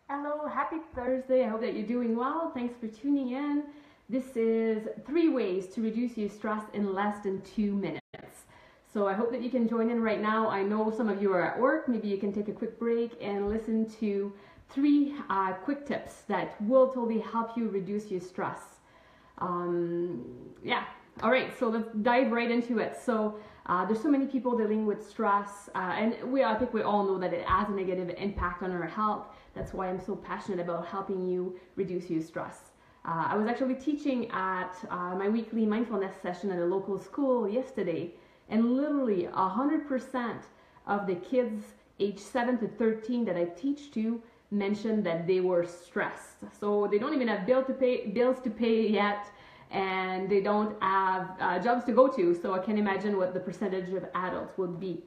Hello, happy Thursday. I hope that you're doing well. Thanks for tuning in. This is 3 ways to reduce your stress in less than 2 minutes. So I hope that you can join in right now. I know some of you are at work. Maybe you can take a quick break and listen to 3 quick tips that will totally help you reduce your stress. Yeah. All right, so let's dive right into it. So there's so many people dealing with stress, and I think we all know that it has a negative impact on our health. That's why I'm so passionate about helping you reduce your stress. I was actually teaching at my weekly mindfulness session at a local school yesterday, and literally 100% of the kids aged 7 to 13 that I teach to mentioned that they were stressed. So they don't even have bills to pay yet, and they don't have jobs to go to. So I can imagine what the percentage of adults would be.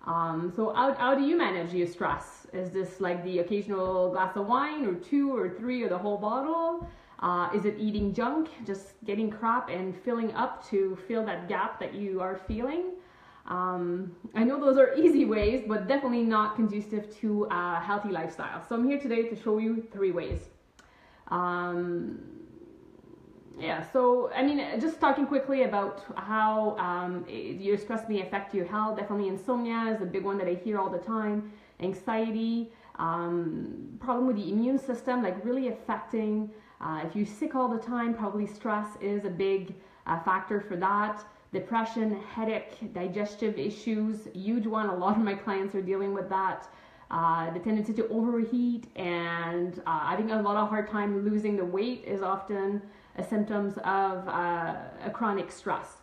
So how do you manage your stress? Is this like the occasional glass of wine or 2 or 3 or the whole bottle? Is it eating junk, just getting crap and filling up to fill that gap that you are feeling? I know those are easy ways, but definitely not conducive to a healthy lifestyle. So I'm here today to show you 3 ways. Yeah, so I mean, just talking quickly about how your stress may affect your health. Definitely insomnia is a big one that I hear all the time. Anxiety, problem with the immune system, like really affecting. If you're sick all the time, probably stress is a big factor for that. Depression, headache, digestive issues, huge one. A lot of my clients are dealing with that. The tendency to overheat and having a lot of hard time losing the weight is often a symptoms of a chronic stress.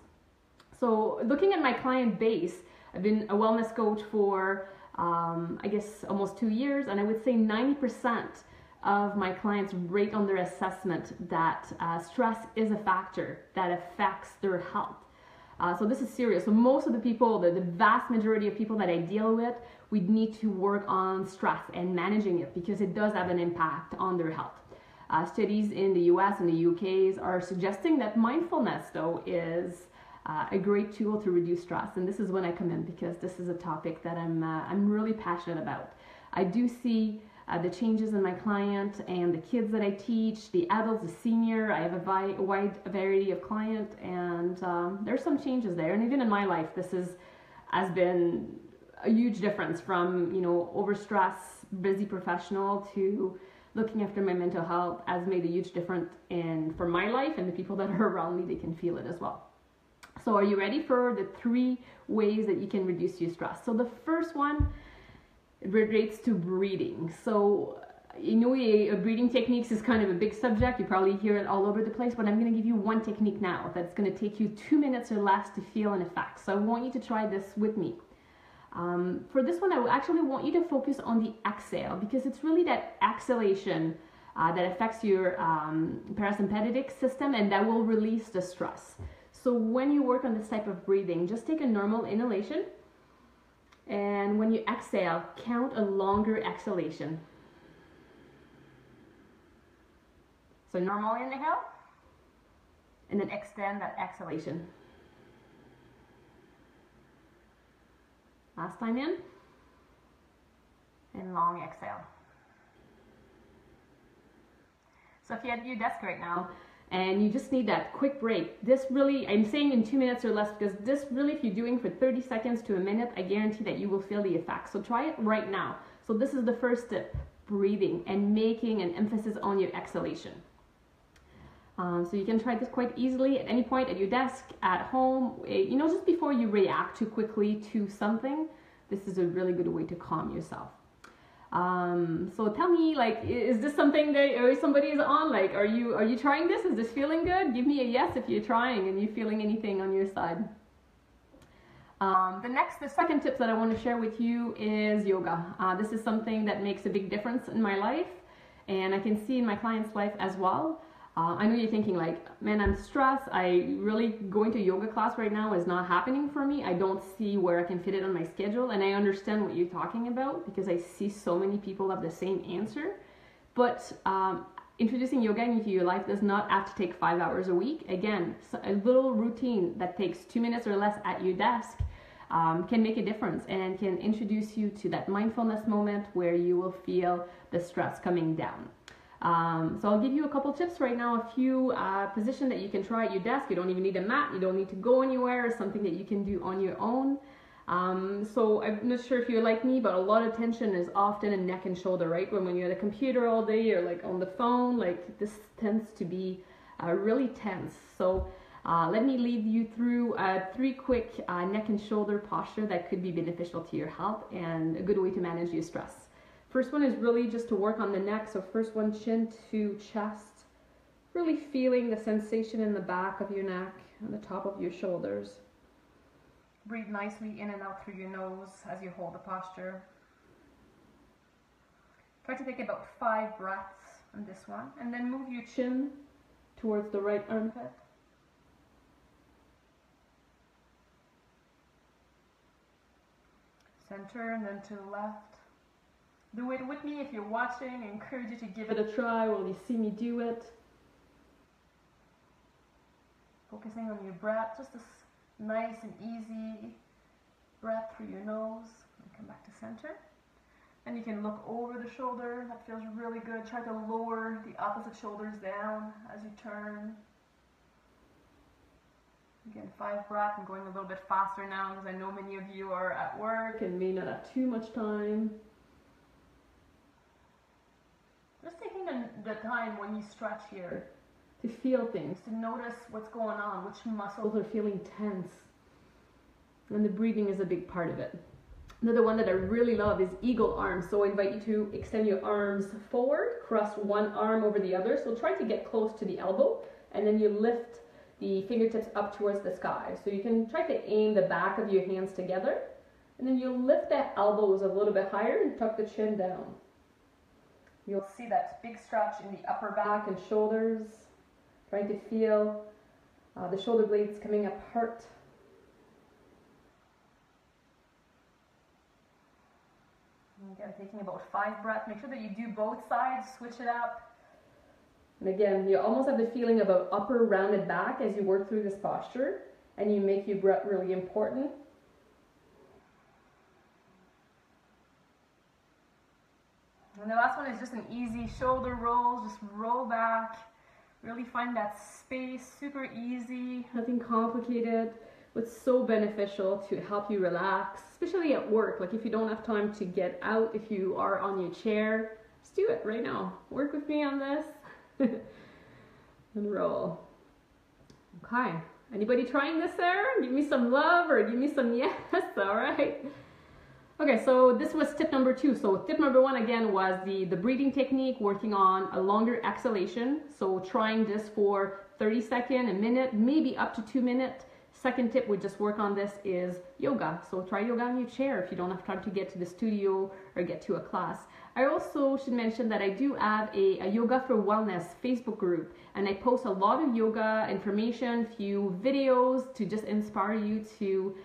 So looking at my client base, I've been a wellness coach for I guess almost 2 years, and I would say 90% of my clients rate on their assessment that stress is a factor that affects their health. So this is serious. So most of the people, the vast majority of people that I deal with, we need to work on stress and managing it because it does have an impact on their health. Studies in the US and the UK are suggesting that mindfulness, though, is a great tool to reduce stress. And this is when I come in because this is a topic that I'm really passionate about. I do see the changes in my client and the kids that I teach, the adults, the senior. I have a wide variety of clients, and there's some changes there. And even in my life, has been a huge difference from overstress, busy professional to looking after my mental health has made a huge difference for my life, and the people that are around me, they can feel it as well. So are you ready for the 3 ways that you can reduce your stress? So the first one relates to breathing. So breathing techniques is kind of a big subject. You probably hear it all over the place, but I'm going to give you one technique now that's going to take you 2 minutes or less to feel an effect. So I want you to try this with me. For this one, I actually want you to focus on the exhale because it's really that exhalation that affects your parasympathetic system, and that will release the stress. So when you work on this type of breathing, just take a normal inhalation, and when you exhale, count a longer exhalation. So normal inhale, and then extend that exhalation. Last time in, and long exhale. So if you're at your desk right now and you just need that quick break, this really, I'm saying in 2 minutes or less because this really, if you're doing for 30 seconds to a minute, I guarantee that you will feel the effect. So try it right now. So this is the first tip, breathing and making an emphasis on your exhalation. So you can try this quite easily at any point at your desk, at home, just before you react too quickly to something. This is a really good way to calm yourself. So tell me, is this something that somebody is on? Are you trying this? Is this feeling good? Give me a yes if you're trying and you're feeling anything on your side. The second tip that I want to share with you is yoga. This is something that makes a big difference in my life, and I can see in my clients' life as well. I know you're thinking man, I'm stressed. Going to yoga class right now is not happening for me. I don't see where I can fit it on my schedule. And I understand what you're talking about because I see so many people have the same answer. But introducing yoga into your life does not have to take 5 hours a week. Again, a little routine that takes 2 minutes or less at your desk can make a difference and can introduce you to that mindfulness moment where you will feel the stress coming down. So I'll give you a couple tips right now, a few positions that you can try at your desk. You don't even need a mat, you don't need to go anywhere. It's something that you can do on your own. So I'm not sure if you're like me, but a lot of tension is often in neck and shoulder, right? When you're at the computer all day or like on the phone, like this tends to be really tense. So let me lead you through 3 quick neck and shoulder posture that could be beneficial to your health and a good way to manage your stress. First one is really just to work on the neck. So first one, chin to chest, really feeling the sensation in the back of your neck and the top of your shoulders. Breathe nicely in and out through your nose as you hold the posture. Try to take about 5 breaths on this one, and then move your chin towards the right armpit. Center and then to the left. Do it with me if you're watching. I encourage you to give it a try while you see me do it. Focusing on your breath, just a nice and easy breath through your nose. And come back to center. And you can look over the shoulder. That feels really good. Try to lower the opposite shoulders down as you turn. Again, 5 breaths. I'm going a little bit faster now because I know many of you are at work and may not have too much time. Just taking the time when you stretch here to feel things, to notice what's going on, which muscles are feeling tense. And the breathing is a big part of it. Another one that I really love is eagle arms. So I invite you to extend your arms forward, cross one arm over the other. So try to get close to the elbow, and then you lift the fingertips up towards the sky. So you can try to aim the back of your hands together, and then you lift the elbows a little bit higher and tuck the chin down. You'll see that big stretch in the upper back and shoulders. Trying to feel the shoulder blades coming apart. Again, taking about 5 breaths. Make sure that you do both sides, switch it up. And again, you almost have the feeling of an upper rounded back as you work through this posture, and you make your breath really important. And the last one is just an easy shoulder roll. Just roll back. Really find that space. Super easy. Nothing complicated. It's so beneficial to help you relax, especially at work. Like if you don't have time to get out, if you are on your chair, just do it right now. Work with me on this. And roll. Okay. Anybody trying this there? Give me some love or give me some yes. All right. Okay, so this was tip number 2. So tip number 1 again was the breathing technique, working on a longer exhalation. So trying this for 30 seconds, a minute, maybe up to 2 minutes. Second tip we just work on this is yoga. So try yoga on your chair if you don't have time to get to the studio or get to a class. I also should mention that I do have a Yoga for Wellness Facebook group, and I post a lot of yoga information, few videos to just inspire you to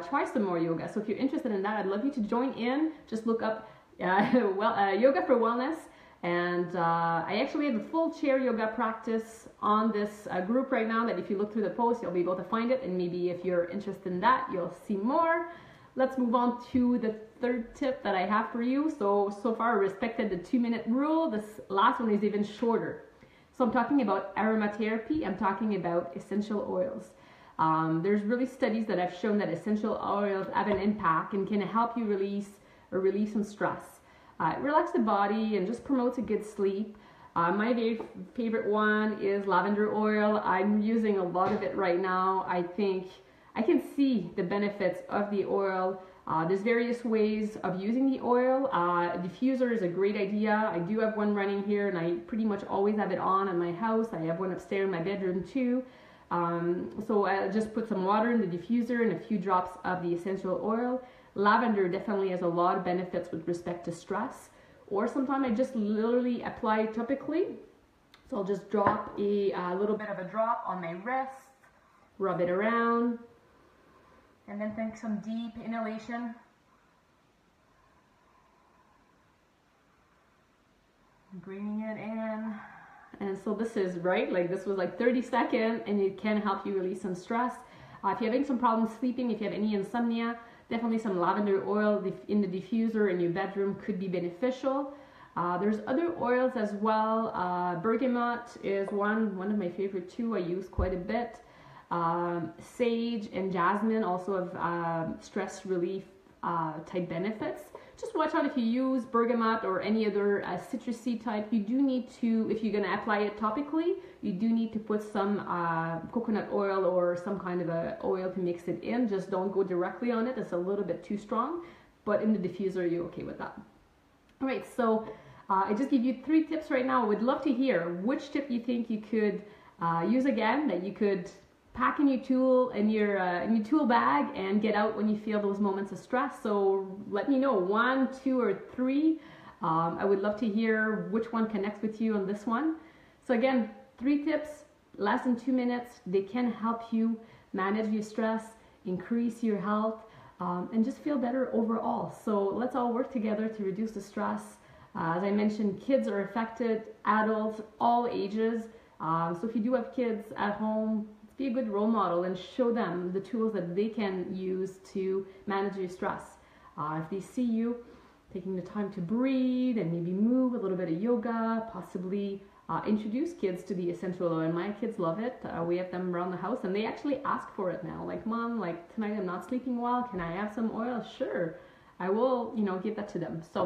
try some more yoga. So if you're interested in that, I'd love you to join in. Just look up Yoga for Wellness. And I actually have a full chair yoga practice on this group right now that if you look through the post, you'll be able to find it. And maybe if you're interested in that, you'll see more. Let's move on to the third tip that I have for you. So far I respected the 2-minute rule. This last one is even shorter. So I'm talking about aromatherapy. I'm talking about essential oils. There's really studies that have shown that essential oils have an impact and can help you release or relieve some stress. Relax the body and just promotes a good sleep. My very favorite one is lavender oil. I'm using a lot of it right now. I think I can see the benefits of the oil. There's various ways of using the oil. A diffuser is a great idea. I do have one running here and I pretty much always have it on in my house. I have one upstairs in my bedroom too. So I just put some water in the diffuser and a few drops of the essential oil. Lavender definitely has a lot of benefits with respect to stress, or sometimes I just literally apply it topically. So I'll just drop a little bit of a drop on my wrist, rub it around, and then take some deep inhalation. Breathing it in. And so this is right, like this was like 30 seconds and it can help you release some stress. If you're having some problems sleeping, if you have any insomnia, Definitely some lavender oil in the diffuser in your bedroom could be beneficial. There's other oils as well. Bergamot is one of my favorite too. I use quite a bit. Sage and jasmine also have stress relief type benefits. Just watch out if you use bergamot or any other citrusy type. You do need to, if you're going to apply it topically, you do need to put some coconut oil or some kind of a oil to mix it in. Just don't go directly on it. It's a little bit too strong. But in the diffuser, you're okay with that. All right, so I just give you 3 tips right now. I would love to hear which tip you think you could use again, that you could pack in your tool bag and get out when you feel those moments of stress. So let me know, 1, 2, or 3. I would love to hear which one connects with you on this one. So again, 3 tips, less than 2 minutes. They can help you manage your stress, increase your health, and just feel better overall. So let's all work together to reduce the stress. As I mentioned, kids are affected, adults, all ages. So if you do have kids at home, be a good role model and show them the tools that they can use to manage your stress. If they see you taking the time to breathe and maybe move, a little bit of yoga, possibly introduce kids to the essential oil. And my kids love it. We have them around the house and they actually ask for it now. Like, Mom, like tonight I'm not sleeping well. Can I have some oil? Sure. I will, give that to them. So,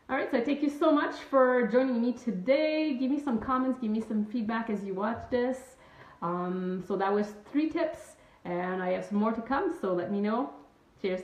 all right. So I thank you so much for joining me today. Give me some comments. Give me some feedback as you watch this. So that was 3 tips and I have some more to come. So let me know. Cheers.